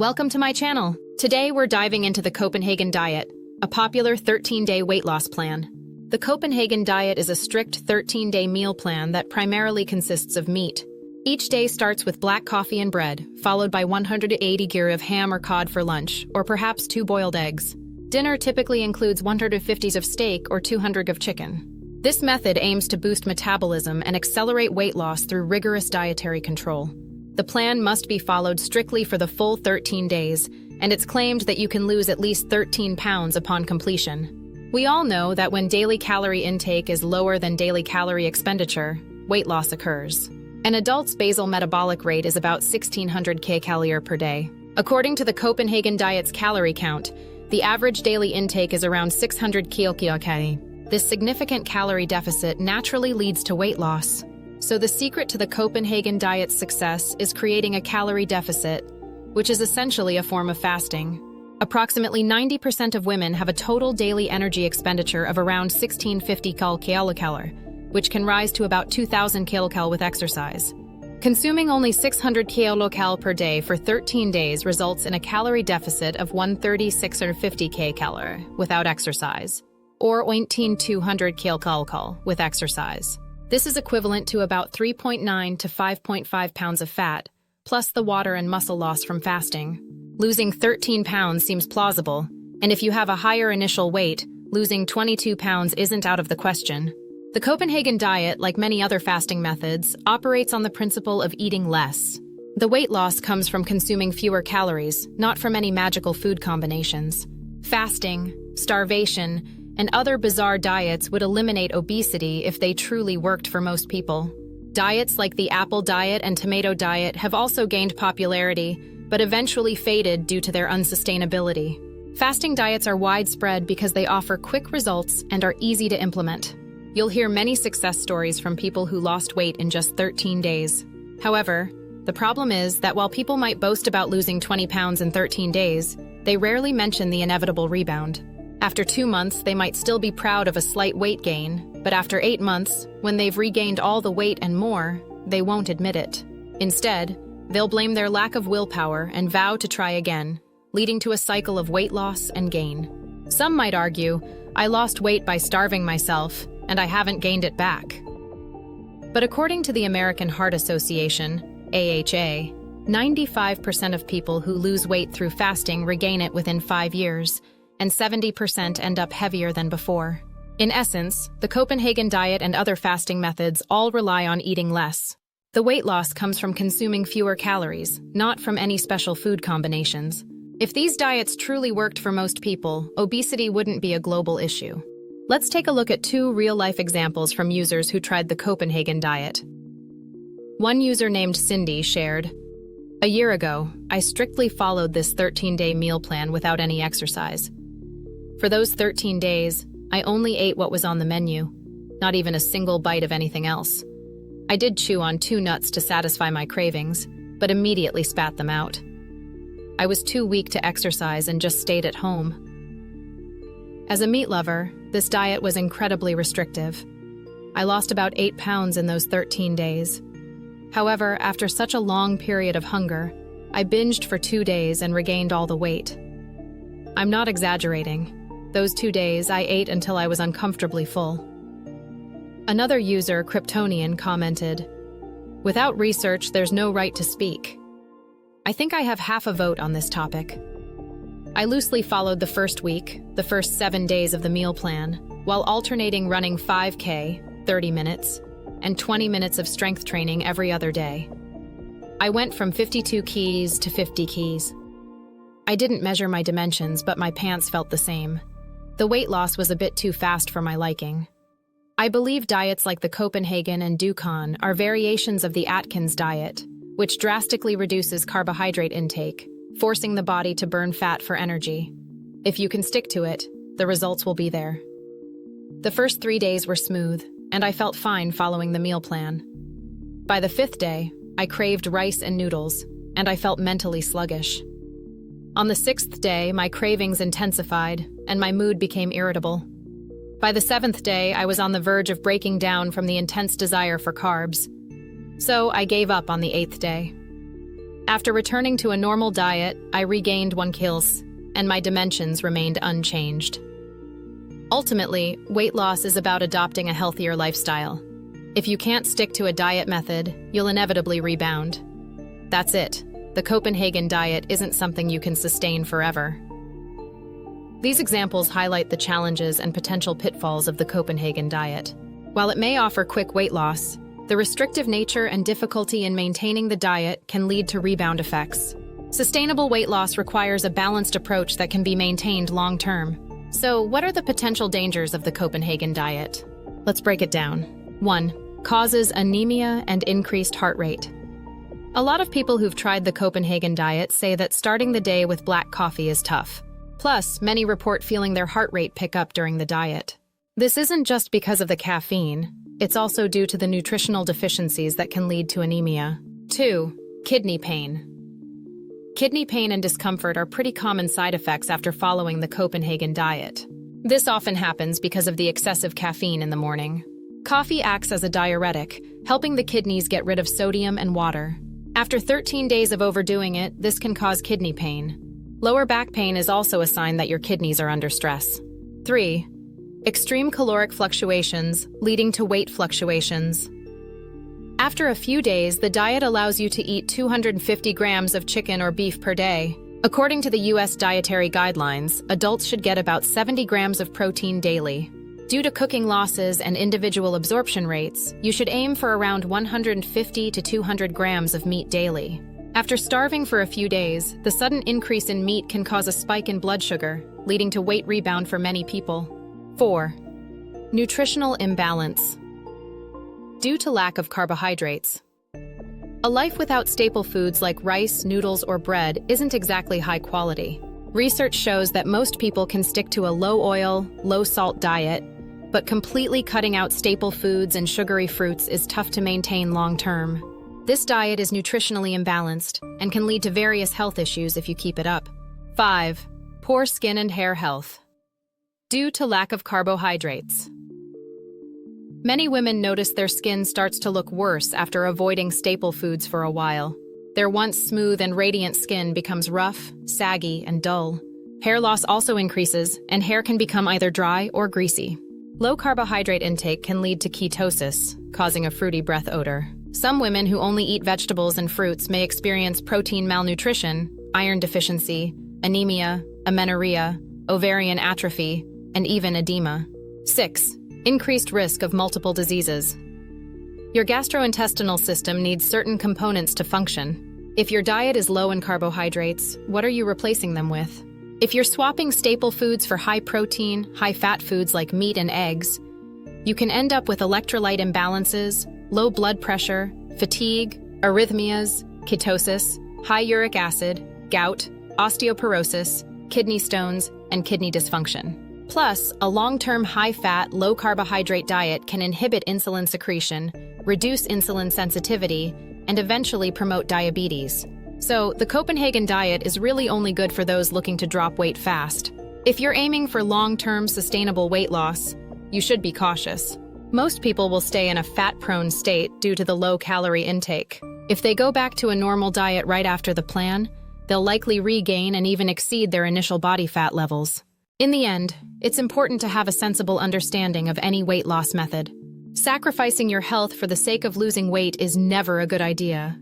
Welcome to my channel. Today we're diving into the Copenhagen Diet, a popular 13-day weight loss plan. The Copenhagen Diet is a strict 13-day meal plan that primarily consists of meat. Each day starts with black coffee and bread, followed by 180 gyro of ham or cod for lunch, or perhaps 2 boiled eggs. Dinner typically includes 150 of steak or 200 of chicken. This method aims to boost metabolism and accelerate weight loss through rigorous dietary control. The plan must be followed strictly for the full 13 days, and it's claimed that you can lose at least 13 pounds upon completion. We all know that when daily calorie intake is lower than daily calorie expenditure, weight loss occurs. An adult's basal metabolic rate is about 1600 kcal per day. According to the Copenhagen Diet's calorie count, the average daily intake is around 600 kcal. This significant calorie deficit naturally leads to weight loss. So the secret to the Copenhagen Diet's success is creating a calorie deficit, which is essentially a form of fasting. Approximately 90% of women have a total daily energy expenditure of around 1650 kcal, which can rise to about 2000 kcal with exercise. Consuming only 600 kcal per day for 13 days results in a calorie deficit of 13650 kcal without exercise, or 200 kcal with exercise. This is equivalent to about 3.9 to 5.5 pounds of fat, plus the water and muscle loss from fasting. Losing 13 pounds seems plausible, and if you have a higher initial weight, losing 22 pounds isn't out of the question. The Copenhagen Diet, like many other fasting methods, operates on the principle of eating less. The weight loss comes from consuming fewer calories, not from any magical food combinations. Fasting, starvation, and other bizarre diets would eliminate obesity if they truly worked for most people. Diets like the apple diet and tomato diet have also gained popularity, but eventually faded due to their unsustainability. Fasting diets are widespread because they offer quick results and are easy to implement. You'll hear many success stories from people who lost weight in just 13 days. However, the problem is that while people might boast about losing 20 pounds in 13 days, they rarely mention the inevitable rebound. After 2 months, they might still be proud of a slight weight gain, but after 8 months, when they've regained all the weight and more, they won't admit it. Instead, they'll blame their lack of willpower and vow to try again, leading to a cycle of weight loss and gain. Some might argue, I lost weight by starving myself, and I haven't gained it back. But according to the American Heart Association, AHA, 95% of people who lose weight through fasting regain it within 5 years, and 70% end up heavier than before. In essence, the Copenhagen Diet and other fasting methods all rely on eating less. The weight loss comes from consuming fewer calories, not from any special food combinations. If these diets truly worked for most people, obesity wouldn't be a global issue. Let's take a look at 2 real-life examples from users who tried the Copenhagen Diet. One user named Cindy shared, "A year ago, I strictly followed this 13-day meal plan without any exercise. For those 13 days, I only ate what was on the menu, not even a single bite of anything else. I did chew on 2 nuts to satisfy my cravings, but immediately spat them out. I was too weak to exercise and just stayed at home." As a meat lover, this diet was incredibly restrictive. I lost about 8 pounds in those 13 days. However, after such a long period of hunger, I binged for 2 days and regained all the weight. I'm not exaggerating. Those 2 days, I ate until I was uncomfortably full. Another user, Kryptonian, commented, "Without research, there's no right to speak. I think I have half a vote on this topic. I loosely followed the first week, the first 7 days of the meal plan, while alternating running 5K, 30 minutes, and 20 minutes of strength training every other day. I went from 52 keys to 50 keys. I didn't measure my dimensions, but my pants felt the same. The weight loss was a bit too fast for my liking. I believe diets like the Copenhagen and Dukan are variations of the Atkins diet, which drastically reduces carbohydrate intake, forcing the body to burn fat for energy. If you can stick to it, the results will be there. The first 3 days were smooth, and I felt fine following the meal plan. By the 5th day, I craved rice and noodles, and I felt mentally sluggish. On the 6th day, my cravings intensified, and my mood became irritable. By the 7th day, I was on the verge of breaking down from the intense desire for carbs. So I gave up on the 8th day. After returning to a normal diet, I regained 1 kg, and my dimensions remained unchanged. Ultimately, weight loss is about adopting a healthier lifestyle. If you can't stick to a diet method, you'll inevitably rebound. That's it. The Copenhagen Diet isn't something you can sustain forever. These examples highlight the challenges and potential pitfalls of the Copenhagen Diet. While it may offer quick weight loss, the restrictive nature and difficulty in maintaining the diet can lead to rebound effects. Sustainable weight loss requires a balanced approach that can be maintained long-term. So, what are the potential dangers of the Copenhagen Diet? Let's break it down. 1. Causes anemia and increased heart rate. A lot of people who've tried the Copenhagen Diet say that starting the day with black coffee is tough. Plus, many report feeling their heart rate pick up during the diet. This isn't just because of the caffeine, it's also due to the nutritional deficiencies that can lead to anemia. 2. Kidney pain. Kidney pain and discomfort are pretty common side effects after following the Copenhagen Diet. This often happens because of the excessive caffeine in the morning. Coffee acts as a diuretic, helping the kidneys get rid of sodium and water. After 13 days of overdoing it, this can cause kidney pain. Lower back pain is also a sign that your kidneys are under stress. 3. Extreme caloric fluctuations, leading to weight fluctuations. After a few days, the diet allows you to eat 250 grams of chicken or beef per day. According to the U.S. dietary guidelines, adults should get about 70 grams of protein daily. Due to cooking losses and individual absorption rates, you should aim for around 150 to 200 grams of meat daily. After starving for a few days, the sudden increase in meat can cause a spike in blood sugar, leading to weight rebound for many people. 4. Nutritional imbalance. Due to lack of carbohydrates. A life without staple foods like rice, noodles, or bread isn't exactly high quality. Research shows that most people can stick to a low-oil, low-salt diet, but completely cutting out staple foods and sugary fruits is tough to maintain long-term. This diet is nutritionally imbalanced and can lead to various health issues if you keep it up. 5. Poor skin and hair health. Due to lack of carbohydrates. Many women notice their skin starts to look worse after avoiding staple foods for a while. Their once smooth and radiant skin becomes rough, saggy, and dull. Hair loss also increases, and hair can become either dry or greasy. Low carbohydrate intake can lead to ketosis, causing a fruity breath odor. Some women who only eat vegetables and fruits may experience protein malnutrition, iron deficiency, anemia, amenorrhea, ovarian atrophy, and even edema. 6. Increased risk of multiple diseases. Your gastrointestinal system needs certain components to function. If your diet is low in carbohydrates, what are you replacing them with? If you're swapping staple foods for high-protein, high-fat foods like meat and eggs, you can end up with electrolyte imbalances, low blood pressure, fatigue, arrhythmias, ketosis, high uric acid, gout, osteoporosis, kidney stones, and kidney dysfunction. Plus, a long-term high-fat, low-carbohydrate diet can inhibit insulin secretion, reduce insulin sensitivity, and eventually promote diabetes. So, the Copenhagen Diet is really only good for those looking to drop weight fast. If you're aiming for long-term sustainable weight loss, you should be cautious. Most people will stay in a fat-prone state due to the low-calorie intake. If they go back to a normal diet right after the plan, they'll likely regain and even exceed their initial body fat levels. In the end, it's important to have a sensible understanding of any weight loss method. Sacrificing your health for the sake of losing weight is never a good idea.